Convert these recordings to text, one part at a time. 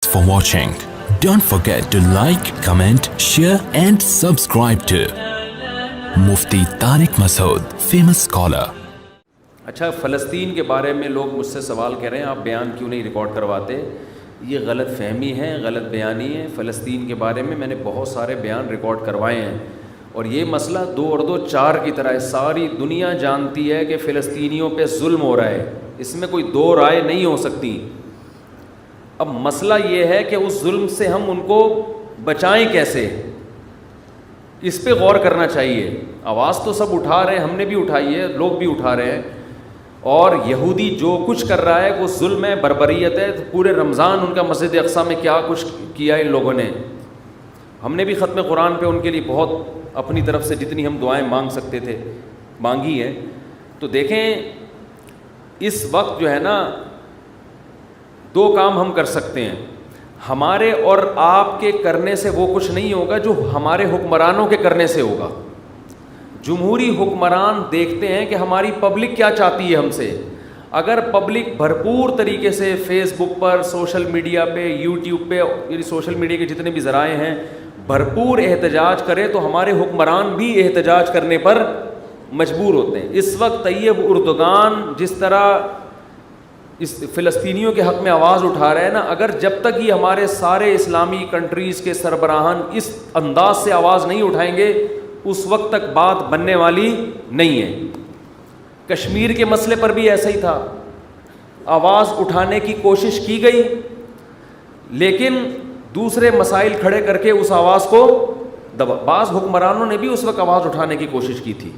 Thanks for watching. Don't forget to like, comment, share and subscribe to Mufti Tariq Masood, famous scholar. اچھا، فلسطین کے بارے میں لوگ مجھ سے سوال کر رہے ہیں آپ بیان کیوں نہیں ریکارڈ کرواتے؟ یہ غلط فہمی ہے، غلط بیانی ہے. فلسطین کے بارے میں میں نے بہت سارے بیان ریکارڈ کروائے ہیں، اور یہ مسئلہ 2 اور 2 4 کی طرح ہے. ساری دنیا جانتی ہے کہ فلسطینیوں پہ ظلم ہو رہا ہے، اس میں کوئی 2 رائے نہیں ہو سکتی. اب مسئلہ یہ ہے کہ اس ظلم سے ہم ان کو بچائیں کیسے، اس پہ غور کرنا چاہیے. آواز تو سب اٹھا رہے ہیں، ہم نے بھی اٹھائی ہے، لوگ بھی اٹھا رہے ہیں. اور یہودی جو کچھ کر رہا ہے وہ ظلم ہے، بربریت ہے. پورے رمضان ان کا مسجد اقصیٰ میں کیا کچھ کیا ان لوگوں نے. ہم نے بھی ختم قرآن پہ ان کے لیے بہت اپنی طرف سے جتنی ہم دعائیں مانگ سکتے تھے مانگی ہیں. تو دیکھیں اس وقت جو ہے نا 2 کام ہم کر سکتے ہیں. ہمارے اور آپ کے کرنے سے وہ کچھ نہیں ہوگا جو ہمارے حکمرانوں کے کرنے سے ہوگا. جمہوری حکمران دیکھتے ہیں کہ ہماری پبلک کیا چاہتی ہے ہم سے. اگر پبلک بھرپور طریقے سے فیس بک پر، سوشل میڈیا پہ، یوٹیوب پہ، یعنی سوشل میڈیا کے جتنے بھی ذرائع ہیں، بھرپور احتجاج کرے تو ہمارے حکمران بھی احتجاج کرنے پر مجبور ہوتے ہیں. اس وقت طیب اردگان جس طرح اس فلسطینیوں کے حق میں آواز اٹھا رہے ہیں نا، اگر جب تک یہ ہمارے سارے اسلامی کنٹریز کے سربراہان اس انداز سے آواز نہیں اٹھائیں گے، اس وقت تک بات بننے والی نہیں ہے. کشمیر کے مسئلے پر بھی ایسا ہی تھا، آواز اٹھانے کی کوشش کی گئی، لیکن دوسرے مسائل کھڑے کر کے اس آواز کو بعض حکمرانوں نے بھی اس وقت آواز اٹھانے کی کوشش کی تھی،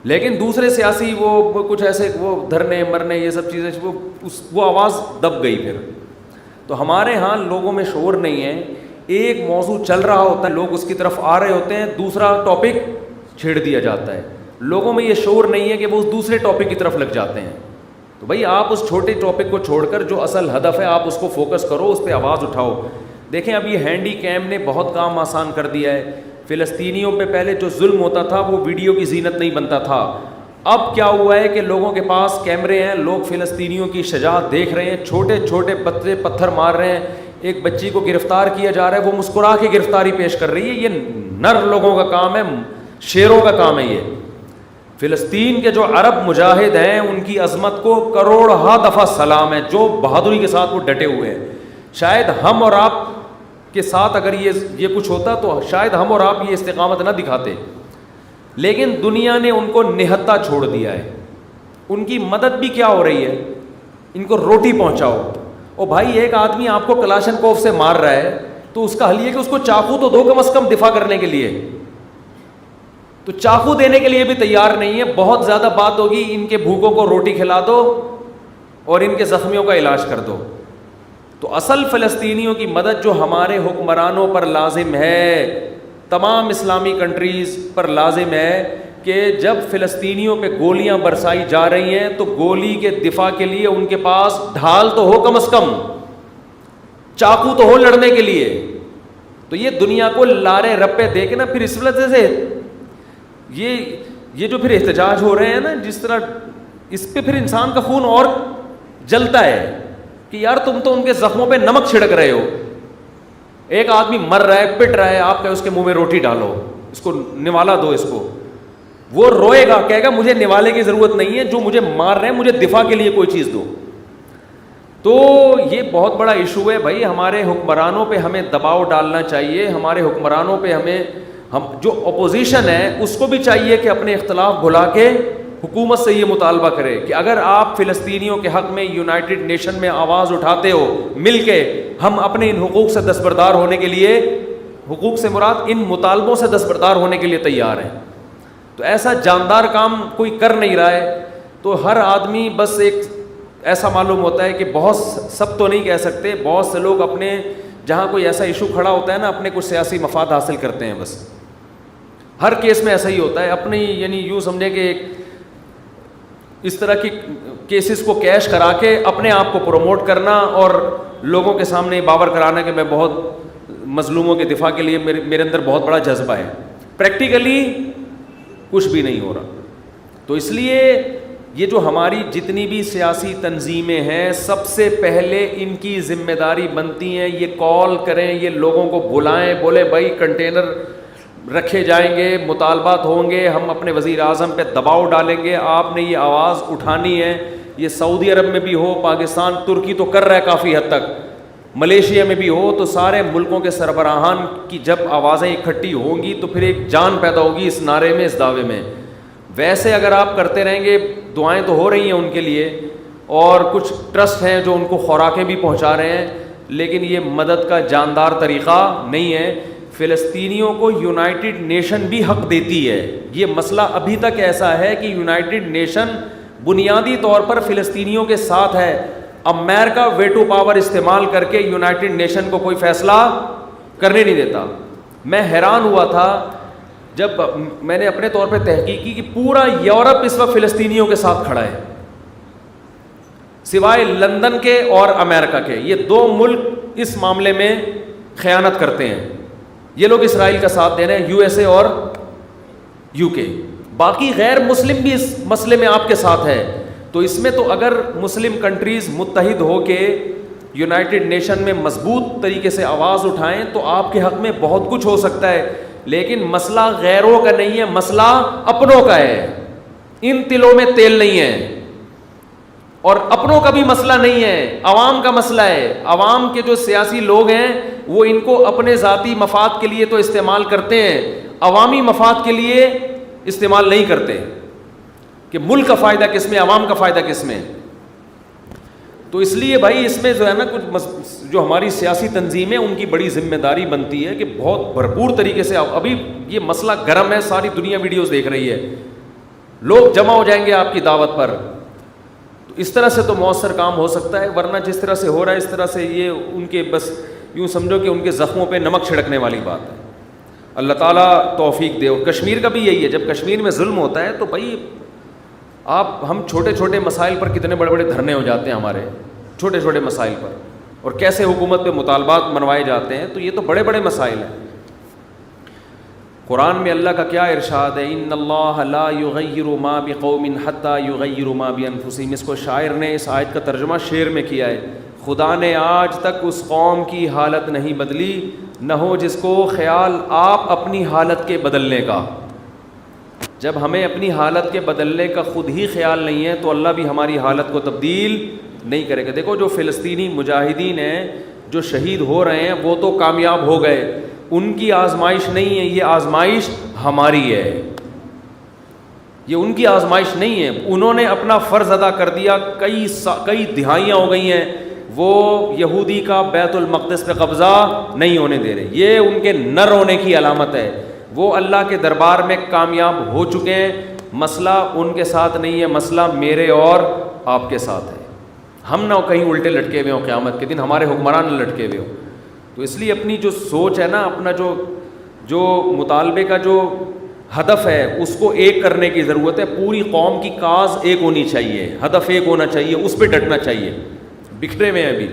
لیکن دوسرے سیاسی وہ کچھ ایسے وہ دھرنے مرنے یہ سب چیزیں وہ آواز دب گئی. پھر تو ہمارے ہاں لوگوں میں شعور نہیں ہے. ایک موضوع چل رہا ہوتا ہے، لوگ اس کی طرف آ رہے ہوتے ہیں، دوسرا ٹاپک چھیڑ دیا جاتا ہے. لوگوں میں یہ شعور نہیں ہے کہ وہ اس دوسرے ٹاپک کی طرف لگ جاتے ہیں. تو بھائی آپ اس چھوٹے ٹاپک کو چھوڑ کر جو اصل ہدف ہے آپ اس کو فوکس کرو، اس پہ آواز اٹھاؤ. دیکھیں اب یہ ہینڈی کیم نے بہت کام آسان کر دیا ہے. فلسطینیوں پہ پہلے جو ظلم ہوتا تھا وہ ویڈیو کی زینت نہیں بنتا تھا. اب کیا ہوا ہے کہ لوگوں کے پاس کیمرے ہیں، لوگ فلسطینیوں کی شجاعت دیکھ رہے ہیں، چھوٹے چھوٹے بچے پتھر مار رہے ہیں. ایک بچی کو گرفتار کیا جا رہا ہے، وہ مسکرا کے گرفتاری پیش کر رہی ہے. یہ نر لوگوں کا کام ہے، شیروں کا کام ہے. یہ فلسطین کے جو عرب مجاہد ہیں ان کی عظمت کو کروڑہا دفعہ سلام ہے، جو بہادری کے ساتھ وہ ڈٹے ہوئے ہیں. شاید ہم اور آپ کے ساتھ اگر یہ کچھ ہوتا تو شاید ہم اور آپ یہ استقامت نہ دکھاتے، لیکن دنیا نے ان کو نہتا چھوڑ دیا ہے. ان کی مدد بھی کیا ہو رہی ہے، ان کو روٹی پہنچاؤ. او بھائی ایک آدمی آپ کو کلاشنکوف سے مار رہا ہے تو اس کا حل یہ کہ اس کو چاقو تو دو کم از کم دفاع کرنے کے لیے. تو چاقو دینے کے لیے بھی تیار نہیں ہے. بہت زیادہ بات ہوگی، ان کے بھوکوں کو روٹی کھلا دو اور ان کے زخمیوں کا علاج کر دو. تو اصل فلسطینیوں کی مدد جو ہمارے حکمرانوں پر لازم ہے، تمام اسلامی کنٹریز پر لازم ہے کہ جب فلسطینیوں پہ گولیاں برسائی جا رہی ہیں تو گولی کے دفاع کے لیے ان کے پاس ڈھال تو ہو، کم از کم چاقو تو ہو لڑنے کے لیے. تو یہ دنیا کو لارے رپے دے کے نا پھر اس وجہ سے یہ جو پھر احتجاج ہو رہے ہیں نا، جس طرح اس پہ پھر انسان کا خون اور جلتا ہے کہ یار تم تو ان کے زخموں پہ نمک چھڑک رہے ہو. ایک آدمی مر رہا ہے، پٹ رہا ہے، آپ کہ اس کے منہ میں روٹی ڈالو، اس کو نوالا دو. اس کو وہ روئے گا، کہے گا مجھے نوالے کی ضرورت نہیں ہے، جو مجھے مار رہے ہیں مجھے دفاع کے لیے کوئی چیز دو. تو یہ بہت بڑا ایشو ہے بھائی. ہمارے حکمرانوں پہ ہمیں دباؤ ڈالنا چاہیے. ہمارے حکمرانوں پہ ہم جو اپوزیشن ہے اس کو بھی چاہیے کہ اپنے اختلاف بھلا کے حکومت سے یہ مطالبہ کرے کہ اگر آپ فلسطینیوں کے حق میں یونائٹڈ نیشن میں آواز اٹھاتے ہو مل کے، ہم اپنے ان حقوق سے دستبردار ہونے کے لیے، حقوق سے مراد ان مطالبوں سے دستبردار ہونے کے لیے تیار ہیں. تو ایسا جاندار کام کوئی کر نہیں رہا ہے. تو ہر آدمی بس ایک ایسا معلوم ہوتا ہے کہ بہت سب تو نہیں کہہ سکتے، بہت سے لوگ اپنے جہاں کوئی ایسا ایشو کھڑا ہوتا ہے نا اپنے کچھ سیاسی مفاد حاصل کرتے ہیں. بس ہر کیس میں ایسا ہی ہوتا ہے. اپنی یعنی یوں سمجھے کہ اس طرح کی کیسز کو کیش کرا کے اپنے آپ کو پروموٹ کرنا اور لوگوں کے سامنے باور کرانا کہ میں بہت مظلوموں کے دفاع کے لیے میرے اندر بہت بڑا جذبہ ہے. پریکٹیکلی کچھ بھی نہیں ہو رہا. تو اس لیے یہ جو ہماری جتنی بھی سیاسی تنظیمیں ہیں سب سے پہلے ان کی ذمہ داری بنتی ہیں یہ کال کریں, یہ لوگوں کو بلائیں, بولے بھائی کنٹینر رکھے جائیں گے, مطالبات ہوں گے, ہم اپنے وزیر اعظم پہ دباؤ ڈالیں گے, آپ نے یہ آواز اٹھانی ہے. یہ سعودی عرب میں بھی ہو, پاکستان, ترکی تو کر رہا ہے کافی حد تک, ملیشیا میں بھی ہو, تو سارے ملکوں کے سربراہان کی جب آوازیں اکٹھی ہوں گی تو پھر ایک جان پیدا ہوگی اس نعرے میں, اس دعوے میں. ویسے اگر آپ کرتے رہیں گے, دعائیں تو ہو رہی ہیں ان کے لیے, اور کچھ ٹرسٹ ہیں جو ان کو خوراکیں بھی پہنچا رہے ہیں, لیکن یہ مدد کا جاندار طریقہ نہیں ہے. فلسطینیوں کو یونائٹڈ نیشن بھی حق دیتی ہے. یہ مسئلہ ابھی تک ایسا ہے کہ یونائٹڈ نیشن بنیادی طور پر فلسطینیوں کے ساتھ ہے. امریکہ ویٹو پاور استعمال کر کے یونائٹڈ نیشن کو کوئی فیصلہ کرنے نہیں دیتا. میں حیران ہوا تھا جب میں نے اپنے طور پہ تحقیق کی کہ پورا یورپ اس وقت فلسطینیوں کے ساتھ کھڑا ہے, سوائے لندن کے اور امریکہ کے. یہ دو ملک اس معاملے میں خیانت کرتے ہیں. یہ لوگ اسرائیل کا ساتھ دے رہے ہیں, یو ایس اے اور یو کے. باقی غیر مسلم بھی اس مسئلے میں آپ کے ساتھ ہے. تو اس میں تو اگر مسلم کنٹریز متحد ہو کے یونائٹڈ نیشن میں مضبوط طریقے سے آواز اٹھائیں تو آپ کے حق میں بہت کچھ ہو سکتا ہے. لیکن مسئلہ غیروں کا نہیں ہے, مسئلہ اپنوں کا ہے. ان تلوں میں تیل نہیں ہے, اور اپنوں کا بھی مسئلہ نہیں ہے, عوام کا مسئلہ ہے. عوام کے جو سیاسی لوگ ہیں وہ ان کو اپنے ذاتی مفاد کے لیے تو استعمال کرتے ہیں, عوامی مفاد کے لیے استعمال نہیں کرتے کہ ملک کا فائدہ کس میں, عوام کا فائدہ کس میں. تو اس لیے بھائی اس میں جو ہے نا کچھ جو ہماری سیاسی تنظیمیں ان کی بڑی ذمہ داری بنتی ہے کہ بہت بھرپور طریقے سے. ابھی یہ مسئلہ گرم ہے, ساری دنیا ویڈیوز دیکھ رہی ہے, لوگ جمع ہو جائیں گے آپ کی دعوت پر. تو اس طرح سے تو مؤثر کام ہو سکتا ہے, ورنہ جس طرح سے ہو رہا ہے اس طرح سے یہ ان کے بس یوں سمجھو کہ ان کے زخموں پہ نمک چھڑکنے والی بات ہے. اللہ تعالیٰ توفیق دے. کشمیر کا بھی یہی ہے, جب کشمیر میں ظلم ہوتا ہے تو بھائی ہم چھوٹے چھوٹے مسائل پر کتنے بڑے بڑے دھرنے ہو جاتے ہیں ہمارے, چھوٹے چھوٹے مسائل پر, اور کیسے حکومت پہ مطالبات منوائے جاتے ہیں. تو یہ تو بڑے بڑے مسائل ہیں. قرآن میں اللہ کا کیا ارشاد ہے, ان اللہ لا یغیر ما بقوم حتی یغیروا ما بانفسہم. اس کو شاعر نے اس آیت کا ترجمہ شعر میں کیا ہے, خدا نے آج تک اس قوم کی حالت نہیں بدلی, نہ ہو جس کو خیال آپ اپنی حالت کے بدلنے کا. جب ہمیں اپنی حالت کے بدلنے کا خود ہی خیال نہیں ہے تو اللہ بھی ہماری حالت کو تبدیل نہیں کرے گا. دیکھو جو فلسطینی مجاہدین ہیں جو شہید ہو رہے ہیں وہ تو کامیاب ہو گئے, ان کی آزمائش نہیں ہے, یہ آزمائش ہماری ہے. یہ ان کی آزمائش نہیں ہے, انہوں نے اپنا فرض ادا کر دیا. کئی دہائیاں ہو گئی ہیں وہ یہودی کا بیت المقدس پہ قبضہ نہیں ہونے دے رہے. یہ ان کے نر ہونے کی علامت ہے. وہ اللہ کے دربار میں کامیاب ہو چکے ہیں. مسئلہ ان کے ساتھ نہیں ہے, مسئلہ میرے اور آپ کے ساتھ ہے. ہم نہ کہیں الٹے لٹکے ہوئے ہوں, قیامت کے دن ہمارے حکمران نہ لٹکے ہوئے ہوں. تو اس لیے اپنی جو سوچ ہے نا, اپنا جو مطالبے کا جو ہدف ہے اس کو ایک کرنے کی ضرورت ہے. پوری قوم کی کاز ایک ہونی چاہیے, ہدف ایک ہونا چاہیے, اس پہ ڈٹنا چاہیے. بکھرے میں ابھی